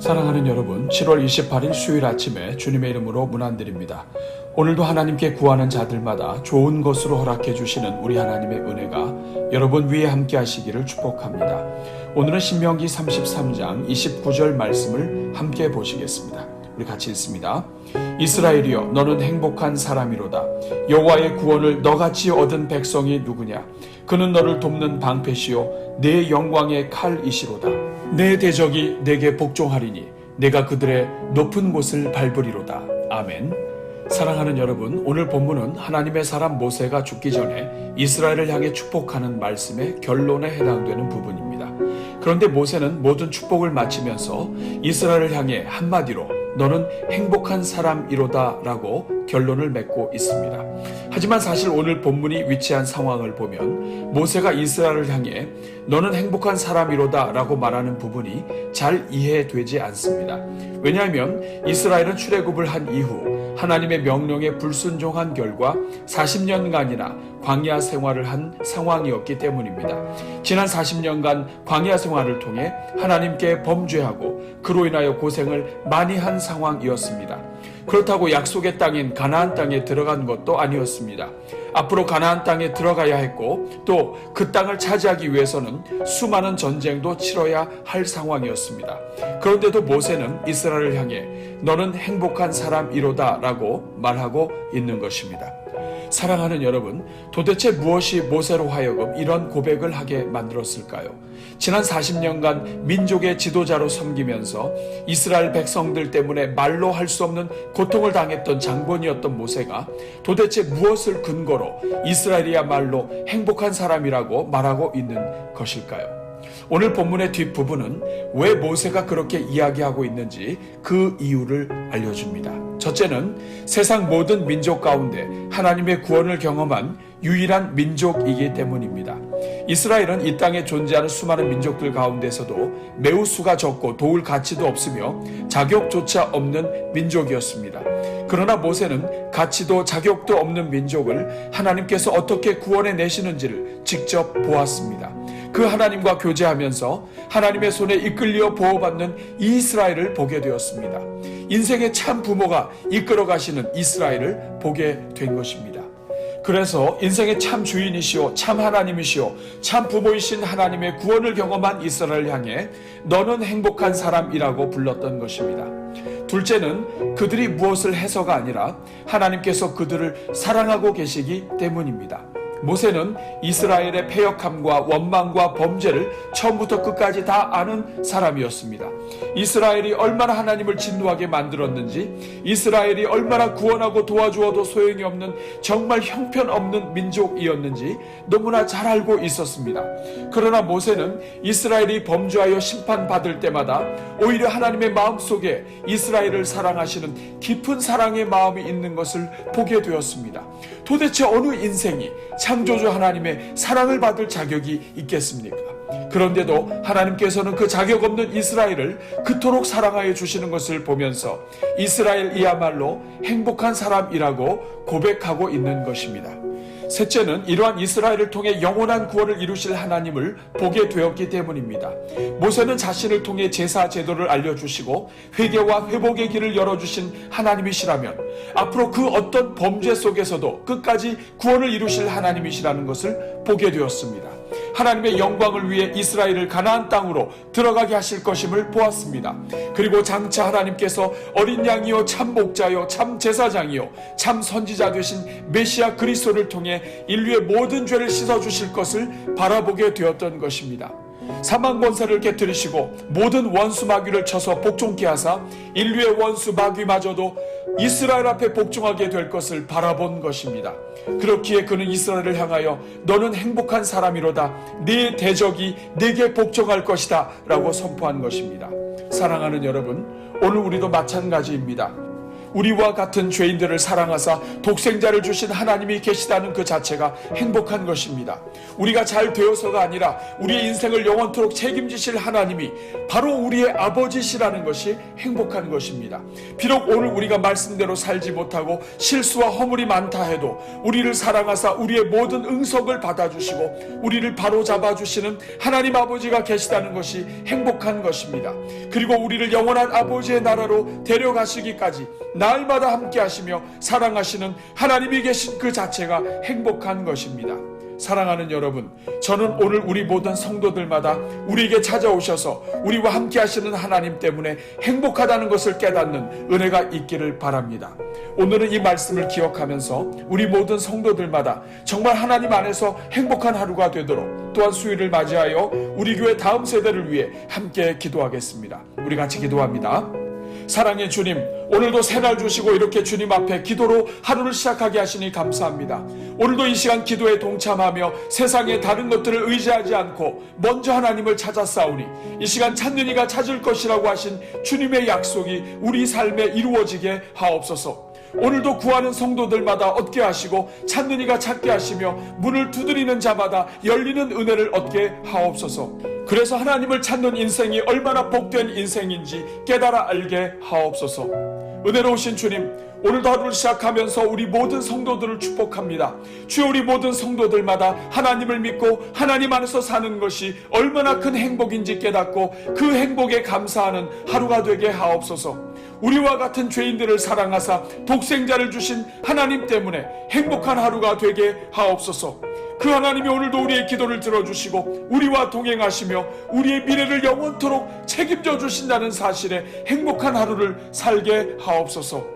사랑하는 여러분, 7월 28일 수요일 아침에 주님의 이름으로 문안드립니다. 오늘도 하나님께 구하는 자들마다 좋은 것으로 허락해 주시는 우리 하나님의 은혜가 여러분 위에 함께 하시기를 축복합니다. 오늘은 신명기 33장 29절 말씀을 함께 보시겠습니다. 우리 같이 읽습니다. 이스라엘이여, 너는 행복한 사람이로다. 여호와의 구원을 너같이 얻은 백성이 누구냐? 그는 너를 돕는 방패시요 내 영광의 칼이시로다. 내 대적이 내게 복종하리니 내가 그들의 높은 곳을 밟으리로다. 아멘. 사랑하는 여러분, 오늘 본문은 하나님의 사람 모세가 죽기 전에 이스라엘을 향해 축복하는 말씀의 결론에 해당되는 부분입니다. 그런데 모세는 모든 축복을 마치면서 이스라엘을 향해 한마디로 너는 행복한 사람이로다 라고 결론을 맺고 있습니다. 하지만 사실 오늘 본문이 위치한 상황을 보면 모세가 이스라엘을 향해 너는 행복한 사람이로다 라고 말하는 부분이 잘 이해되지 않습니다. 왜냐하면 이스라엘은 출애굽을 한 이후 하나님의 명령에 불순종한 결과 40년간이나 광야 생활을 한 상황이었기 때문입니다. 지난 40년간 광야 생활을 통해 하나님께 범죄하고 그로 인하여 고생을 많이 한 상황이었습니다. 그렇다고 약속의 땅인 가나안 땅에 들어간 것도 아니었습니다. 앞으로 가나안 땅에 들어가야 했고 또 그 땅을 차지하기 위해서는 수많은 전쟁도 치러야 할 상황이었습니다. 그런데도 모세는 이스라엘을 향해 너는 행복한 사람이로다 라고 말하고 있는 것입니다. 사랑하는 여러분, 도대체 무엇이 모세로 하여금 이런 고백을 하게 만들었을까요? 지난 40년간 민족의 지도자로 섬기면서 이스라엘 백성들 때문에 말로 할 수 없는 고통을 당했던 장본이었던 모세가 도대체 무엇을 근거로 이스라엘이야말로 행복한 사람이라고 말하고 있는 것일까요? 오늘 본문의 뒷부분은 왜 모세가 그렇게 이야기하고 있는지 그 이유를 알려줍니다. 첫째는 세상 모든 민족 가운데 하나님의 구원을 경험한 유일한 민족이기 때문입니다. 이스라엘은 이 땅에 존재하는 수많은 민족들 가운데서도 매우 수가 적고 도울 가치도 없으며 자격조차 없는 민족이었습니다. 그러나 모세는 가치도 자격도 없는 민족을 하나님께서 어떻게 구원해 내시는지를 직접 보았습니다. 그 하나님과 교제하면서 하나님의 손에 이끌려 보호받는 이스라엘을 보게 되었습니다. 인생의 참 부모가 이끌어 가시는 이스라엘을 보게 된 것입니다. 그래서 인생의 참 주인이시오, 참 하나님이시오, 참 부모이신 하나님의 구원을 경험한 이스라엘을 향해 너는 행복한 사람이라고 불렀던 것입니다. 둘째는 그들이 무엇을 해서가 아니라 하나님께서 그들을 사랑하고 계시기 때문입니다. 모세는 이스라엘의 패역함과 원망과 범죄를 처음부터 끝까지 다 아는 사람이었습니다. 이스라엘이 얼마나 하나님을 진노하게 만들었는지, 이스라엘이 얼마나 구원하고 도와주어도 소용이 없는 정말 형편없는 민족이었는지 너무나 잘 알고 있었습니다. 그러나 모세는 이스라엘이 범죄하여 심판받을 때마다 오히려 하나님의 마음속에 이스라엘을 사랑하시는 깊은 사랑의 마음이 있는 것을 보게 되었습니다. 도대체 어느 인생이 창조주 하나님의 사랑을 받을 자격이 있겠습니까? 그런데도 하나님께서는 그 자격 없는 이스라엘을 그토록 사랑하여 주시는 것을 보면서 이스라엘이야말로 행복한 사람이라고 고백하고 있는 것입니다. 셋째는 이러한 이스라엘을 통해 영원한 구원을 이루실 하나님을 보게 되었기 때문입니다. 모세는 자신을 통해 제사 제도를 알려주시고 회개와 회복의 길을 열어주신 하나님이시라면 앞으로 그 어떤 범죄 속에서도 끝까지 구원을 이루실 하나님이시라는 것을 보게 되었습니다. 하나님의 영광을 위해 이스라엘을 가나안 땅으로 들어가게 하실 것임을 보았습니다. 그리고 장차 하나님께서 어린 양이요 참 목자요 참 제사장이요 참 선지자 되신 메시아 그리스도를 통해 인류의 모든 죄를 씻어주실 것을 바라보게 되었던 것입니다. 사망 권세를 깨뜨리시고 모든 원수 마귀를 쳐서 복종케 하사 인류의 원수 마귀마저도 이스라엘 앞에 복종하게 될 것을 바라본 것입니다. 그렇기에 그는 이스라엘을 향하여 너는 행복한 사람이로다, 네 대적이 네게 복종할 것이다 라고 선포한 것입니다. 사랑하는 여러분, 오늘 우리도 마찬가지입니다. 우리와 같은 죄인들을 사랑하사 독생자를 주신 하나님이 계시다는 그 자체가 행복한 것입니다. 우리가 잘 되어서가 아니라 우리의 인생을 영원토록 책임지실 하나님이 바로 우리의 아버지시라는 것이 행복한 것입니다. 비록 오늘 우리가 말씀대로 살지 못하고 실수와 허물이 많다 해도 우리를 사랑하사 우리의 모든 응석을 받아주시고 우리를 바로잡아 주시는 하나님 아버지가 계시다는 것이 행복한 것입니다. 그리고 우리를 영원한 아버지의 나라로 데려가시기까지 날마다 함께 하시며 사랑하시는 하나님이 계신 그 자체가 행복한 것입니다. 사랑하는 여러분, 저는 오늘 우리 모든 성도들마다 우리에게 찾아오셔서 우리와 함께 하시는 하나님 때문에 행복하다는 것을 깨닫는 은혜가 있기를 바랍니다. 오늘은 이 말씀을 기억하면서 우리 모든 성도들마다 정말 하나님 안에서 행복한 하루가 되도록 또한 수요일을 맞이하여 우리 교회 다음 세대를 위해 함께 기도하겠습니다. 우리 같이 기도합니다. 사랑의 주님, 오늘도 새날 주시고 이렇게 주님 앞에 기도로 하루를 시작하게 하시니 감사합니다. 오늘도 이 시간 기도에 동참하며 세상의 다른 것들을 의지하지 않고 먼저 하나님을 찾아 싸우니 이 시간 찾는 이가 찾을 것이라고 하신 주님의 약속이 우리 삶에 이루어지게 하옵소서. 오늘도 구하는 성도들마다 얻게 하시고 찾는 이가 찾게 하시며 문을 두드리는 자마다 열리는 은혜를 얻게 하옵소서. 그래서 하나님을 찾는 인생이 얼마나 복된 인생인지 깨달아 알게 하옵소서. 은혜로우신 주님, 오늘도 하루를 시작하면서 우리 모든 성도들을 축복합니다. 주여, 우리 모든 성도들마다 하나님을 믿고 하나님 안에서 사는 것이 얼마나 큰 행복인지 깨닫고 그 행복에 감사하는 하루가 되게 하옵소서. 우리와 같은 죄인들을 사랑하사 독생자를 주신 하나님 때문에 행복한 하루가 되게 하옵소서. 그 하나님이 오늘도 우리의 기도를 들어주시고 우리와 동행하시며 우리의 미래를 영원토록 책임져 주신다는 사실에 행복한 하루를 살게 하옵소서.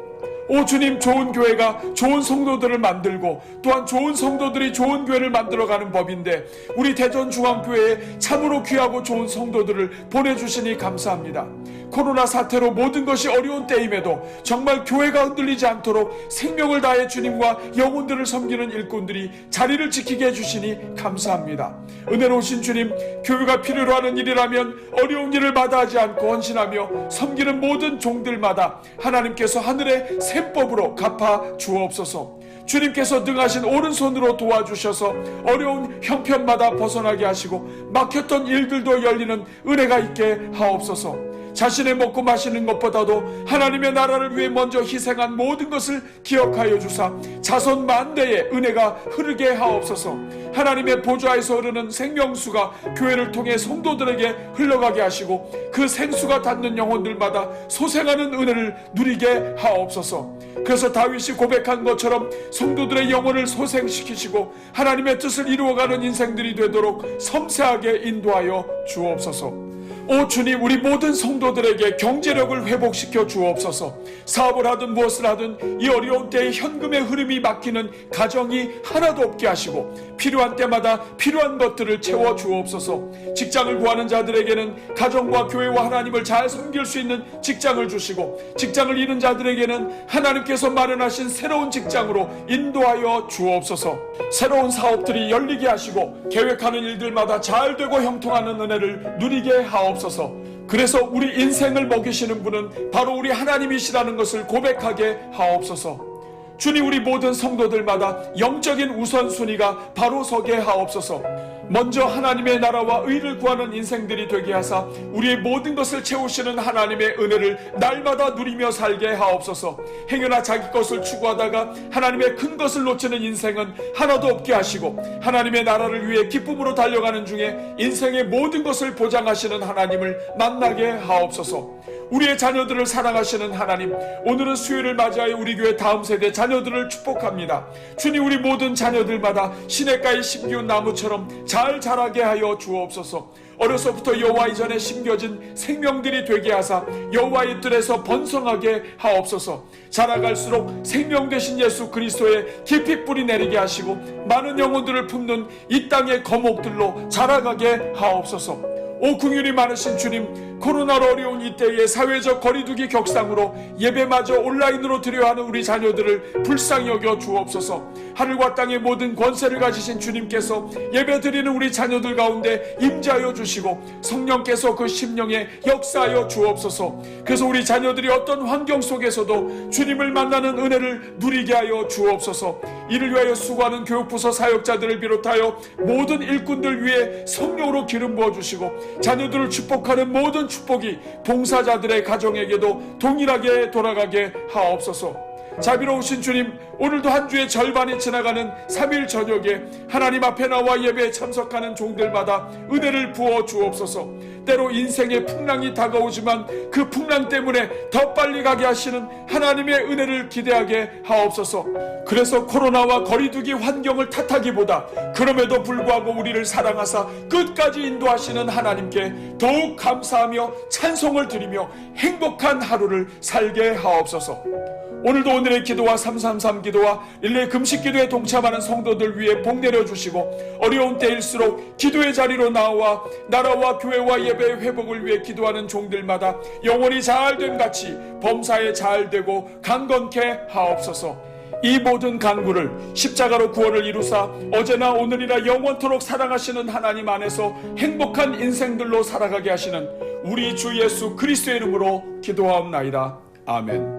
오 주님, 좋은 교회가 좋은 성도들을 만들고 또한 좋은 성도들이 좋은 교회를 만들어가는 법인데 우리 대전중앙교회에 참으로 귀하고 좋은 성도들을 보내주시니 감사합니다. 코로나 사태로 모든 것이 어려운 때임에도 정말 교회가 흔들리지 않도록 생명을 다해 주님과 영혼들을 섬기는 일꾼들이 자리를 지키게 해주시니 감사합니다. 은혜로우신 주님, 교회가 필요로 하는 일이라면 어려운 일을 마다하지 않고 헌신하며 섬기는 모든 종들마다 하나님께서 하늘의 셈법으로 갚아 주옵소서. 주님께서 능하신 오른손으로 도와주셔서 어려운 형편마다 벗어나게 하시고 막혔던 일들도 열리는 은혜가 있게 하옵소서. 자신의 먹고 마시는 것보다도 하나님의 나라를 위해 먼저 희생한 모든 것을 기억하여 주사 자손 만대의 은혜가 흐르게 하옵소서. 하나님의 보좌에서 흐르는 생명수가 교회를 통해 성도들에게 흘러가게 하시고 그 생수가 닿는 영혼들마다 소생하는 은혜를 누리게 하옵소서. 그래서 다윗이 고백한 것처럼 성도들의 영혼을 소생시키시고 하나님의 뜻을 이루어가는 인생들이 되도록 섬세하게 인도하여 주옵소서. 오 주님, 우리 모든 성도들에게 경제력을 회복시켜 주옵소서. 사업을 하든 무엇을 하든 이 어려운 때에 현금의 흐름이 막히는 가정이 하나도 없게 하시고 필요한 때마다 필요한 것들을 채워 주옵소서. 직장을 구하는 자들에게는 가정과 교회와 하나님을 잘 섬길 수 있는 직장을 주시고 직장을 잃은 자들에게는 하나님께서 마련하신 새로운 직장으로 인도하여 주옵소서. 새로운 사업들이 열리게 하시고 계획하는 일들마다 잘 되고 형통하는 은혜를 누리게 하옵소서. 그래서 우리 인생을 먹이시는 분은 바로 우리 하나님이시라는 것을 고백하게 하옵소서. 주님, 우리 모든 성도들마다 영적인 우선순위가 바로 서게 하옵소서. 먼저 하나님의 나라와 의를 구하는 인생들이 되게 하사 우리의 모든 것을 채우시는 하나님의 은혜를 날마다 누리며 살게 하옵소서. 행여나 자기 것을 추구하다가 하나님의 큰 것을 놓치는 인생은 하나도 없게 하시고 하나님의 나라를 위해 기쁨으로 달려가는 중에 인생의 모든 것을 보장하시는 하나님을 만나게 하옵소서. 우리의 자녀들을 사랑하시는 하나님, 오늘은 수요일을 맞이하여 우리 교회 다음 세대 자녀들을 축복합니다. 주님, 우리 모든 자녀들마다 시냇가의 심기운 나무처럼 잘 자라게 하여 주옵소서. 어려서부터 여호와의 전에 심겨진 생명들이 되게 하사 여호와의 뜰에서 번성하게 하옵소서. 자라갈수록 생명 되신 예수 그리스도의 깊이 뿌리 내리게 하시고 많은 영혼들을 품는 이 땅의 거목들로 자라가게 하옵소서. 오 긍휼이 많으신 주님, 코로나로 어려운 이때에 사회적 거리두기 격상으로 예배마저 온라인으로 드려야 하는 우리 자녀들을 불쌍히 여겨 주옵소서. 하늘과 땅의 모든 권세를 가지신 주님께서 예배 드리는 우리 자녀들 가운데 임재하여 주시고 성령께서 그 심령에 역사하여 주옵소서. 그래서 우리 자녀들이 어떤 환경 속에서도 주님을 만나는 은혜를 누리게 하여 주옵소서. 이를 위하여 수고하는 교육부서 사역자들을 비롯하여 모든 일꾼들 위해 성령으로 기름 부어주시고 자녀들을 축복하는 모든 축복이 봉사자들의 가정에게도 동일하게 돌아가게 하옵소서. 자비로우신 주님, 오늘도 한 주의 절반이 지나가는 3일 저녁에 하나님 앞에 나와 예배에 참석하는 종들마다 은혜를 부어 주옵소서. 때로 인생의 풍랑이 다가오지만 그 풍랑 때문에 더 빨리 가게 하시는 하나님의 은혜를 기대하게 하옵소서. 그래서 코로나와 거리두기 환경을 탓하기보다 그럼에도 불구하고 우리를 사랑하사 끝까지 인도하시는 하나님께 더욱 감사하며 찬송을 드리며 행복한 하루를 살게 하옵소서. 오늘도 오늘의 기도와 333 기도와 릴레이 금식 기도에 동참하는 성도들 위해 복 내려주시고 어려운 때일수록 기도의 자리로 나와 나라와 교회와 예배의 회복을 위해 기도하는 종들마다 영원히 잘됨 같이 범사에 잘되고 강건케 하옵소서. 이 모든 간구를 십자가로 구원을 이루사 어제나 오늘이나 영원토록 사랑하시는 하나님 안에서 행복한 인생들로 살아가게 하시는 우리 주 예수 그리스도의 이름으로 기도하옵나이다. 아멘.